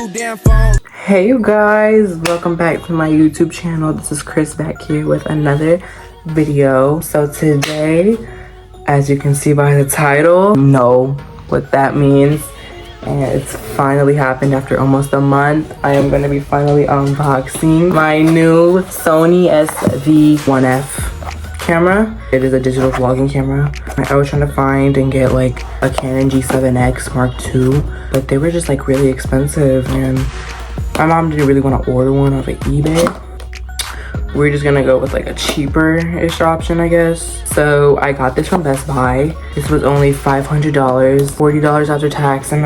new damn phone. Hey you guys, welcome back to my YouTube channel. This is Chris back here with another video. So today, as you can see by the title, you know what that means. And it's finally happened after almost a month. I am going to be finally unboxing my new Sony ZV-1F camera. It is a digital vlogging camera. I was trying to find and get like a Canon G7X Mark II, but they were just like really expensive, and my mom didn't really want to order one off of eBay. We're just gonna go with like a cheaper-ish option, I guess. So I got this from Best Buy. This was only $500, $40 after tax, and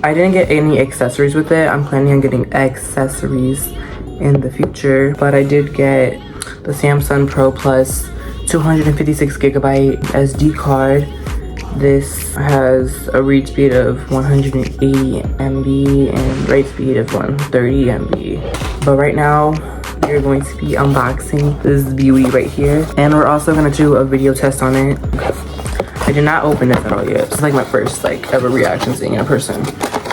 I didn't get any accessories with it. I'm planning on getting accessories in the future, but I did get the Samsung Pro Plus 256 gigabyte SD card. This has a read speed of 180 MB and write speed of 130 MB. But right now, we're going to be unboxing this beauty right here, and we're also gonna do a video test on it. I did not open this at all yet. It's like my first like ever reaction seeing it in person.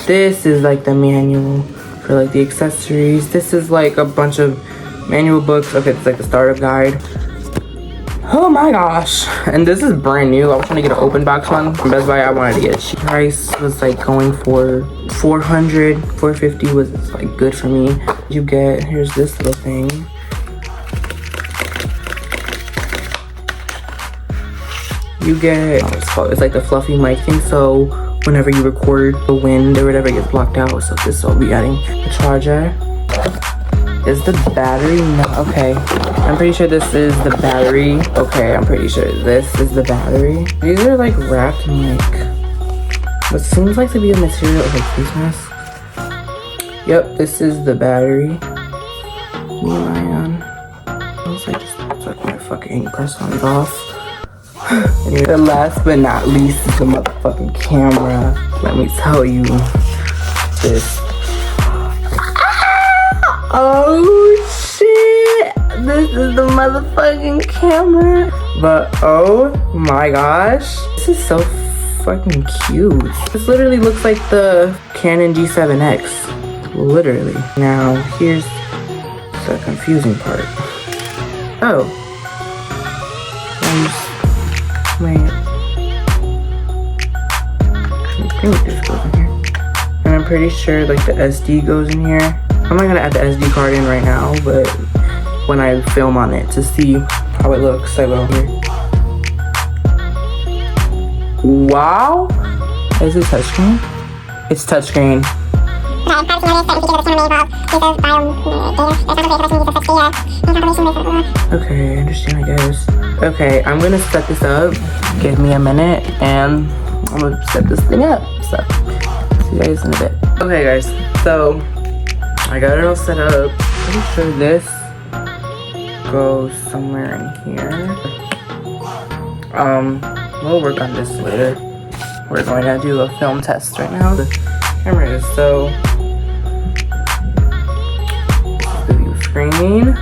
This is like the manual for like the accessories. This is like a bunch of manual books. Okay, it's like the startup guide. Oh my gosh, and this is brand new. I was trying to get an open box one from Best Buy. I wanted to get cheap. Price was like going for $400, $450 was like good for me. You get, here's this little thing. You get, it's like the fluffy mic thing, so whenever you record the wind or whatever, it gets blocked out. So this will be adding a charger. Is the battery? No, okay. I'm pretty sure this is the battery. Okay, I'm pretty sure this is the battery. These are like wrapped in like what seems like to be a material of like face mask. Yep, this is the battery. Man, I was like, just took my fucking personal it off. Anyway, the last but not least is the motherfucking camera. Let me tell you this. Oh shit, this is the motherfucking camera. But oh my gosh, this is so fucking cute. This literally looks like the Canon G7X, literally. Now here's the confusing part. Oh, wait, I think this goes in here, and I'm pretty sure like the SD goes in here. I'm not gonna add the SD card in right now, but when I film on it to see how it looks, I will. Wow! Is it touchscreen? It's touchscreen. Okay, I understand, I guess. Okay, I'm gonna set this up. Give me a minute, and I'm gonna set this thing up. So, see you guys in a bit. Okay, guys, so I got it all set up. Pretty sure this goes somewhere in here. We'll work on this later. We're going to do a film test right now. The camera is so. The view screen.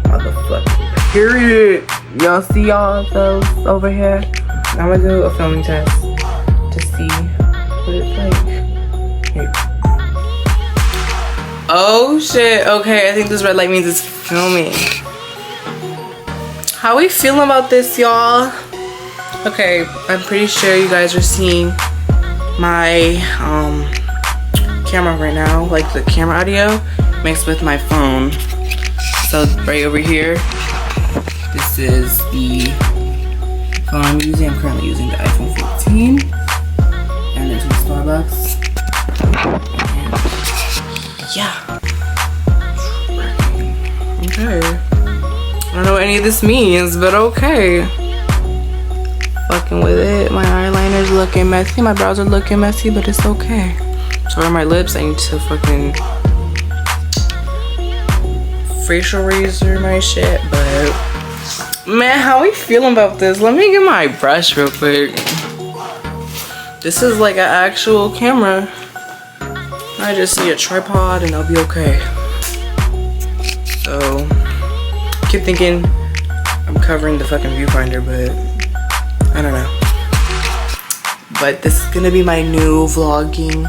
Motherfucking period. Y'all see all those over here? I'm gonna do a filming test to see what it's like. Hey. Oh shit, okay, I think this red light means it's filming. How we feeling about this, y'all? Okay, I'm pretty sure you guys are seeing my camera right now, like the camera audio mixed with my phone. So right over here, this is the phone I'm using. I'm currently using the iPhone 15. And there's my Starbucks. Yeah. Okay. I don't know what any of this means, but okay. Fucking with it. My eyeliner's looking messy. My brows are looking messy, but it's okay. So are my lips. I need to fucking facial razor my shit, but man, how we feeling about this? Let me get my brush real quick. This is like an actual camera. I just need a tripod and I'll be okay. So, keep thinking I'm covering the fucking viewfinder, but I don't know. But this is gonna be my new vlogging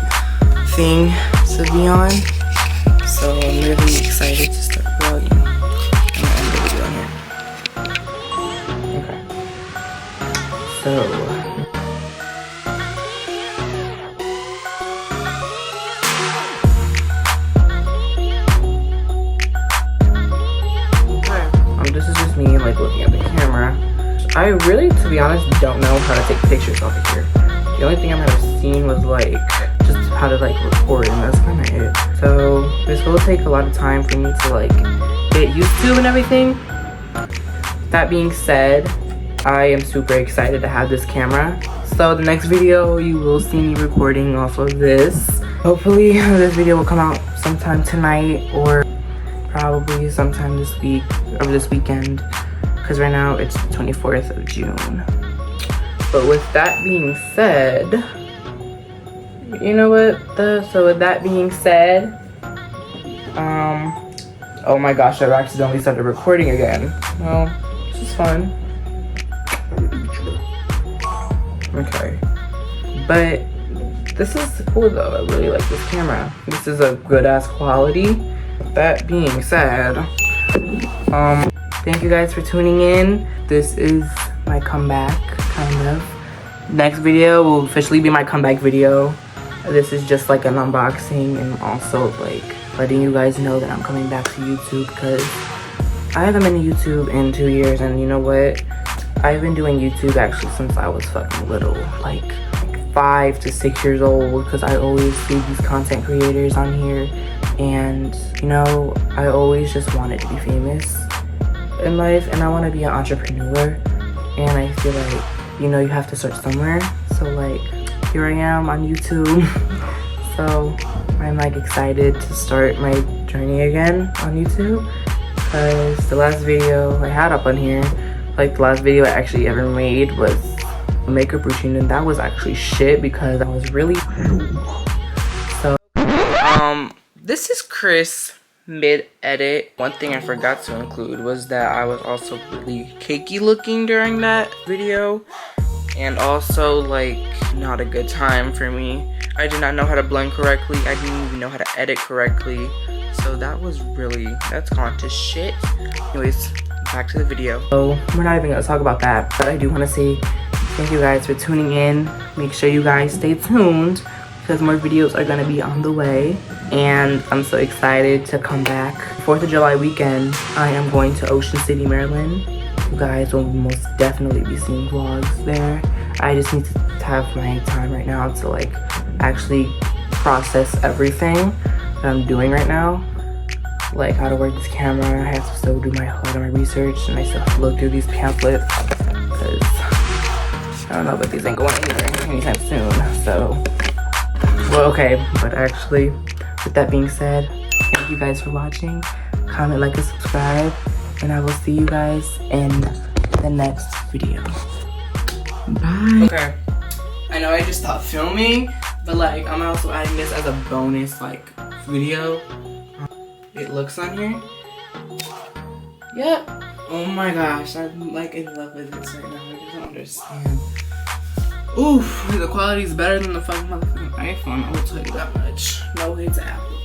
thing to be on. So I'm really excited to start vlogging. I'm gonna end the video on here. Okay. So this is just me like looking at the camera. I really, to be honest, don't know how to take pictures off of here. The only thing I might have seen was like just how to like record, and that's kind of it. So this will take a lot of time for me to like get used to and everything. That being said, I am super excited to have this camera. So the next video you will see me recording off of this. Hopefully this video will come out sometime tonight or probably sometime this week or this weekend, because right now it's the 24th of June. But with that being said, you know what, so with that being said, oh my gosh, I accidentally started recording again. Well, this is fun. Okay, but this is cool though. I really like this camera. This is a good ass quality. That being said, thank you guys for tuning in. This is my comeback, kind of. Next video will officially be my comeback video. This is just like an unboxing and also like letting you guys know that I'm coming back to YouTube, because I haven't been to YouTube in 2 years, and you know what? I've been doing YouTube actually since I was fucking little, like 5 to 6 years old, because I always see these content creators on here. And you know, I always just wanted to be famous in life, and I want to be an entrepreneur, and I feel like, you know, you have to start somewhere. So like here I am on YouTube. So I'm like excited to start my journey again on YouTube, because the last video I had up on here, like the last video I actually ever made was a makeup routine, and that was actually shit because I was really so this is Chris mid-edit. One thing I forgot to include was that I was also really cakey looking during that video, and also like not a good time for me. I did not know how to blend correctly. I didn't even know how to edit correctly. So that was really, that's contest shit. Anyways, back to the video. So we're not even gonna talk about that, but I do want to say thank you guys for tuning in. Make sure you guys stay tuned, because more videos are gonna be on the way, and I'm so excited to come back. 4th of July weekend, I am going to Ocean City, Maryland. You guys will most definitely be seeing vlogs there. I just need to have my time right now to like actually process everything that I'm doing right now, like how to work this camera. I have to still do my research, and I still have to look through these pamphlets, because I don't know, but these ain't going anywhere anytime soon. So well, okay, but actually, with that being said, thank you guys for watching. Comment, like, and subscribe, and I will see you guys in the next video. Bye. Okay, I know I just stopped filming, but like I'm also adding this as a bonus like video. It looks on here. Yep. Oh my gosh, I'm like in love with this right now. I just don't understand. Oof, the quality is better than the fucking motherfucking iPhone, I will tell you that much. No hate to Apple.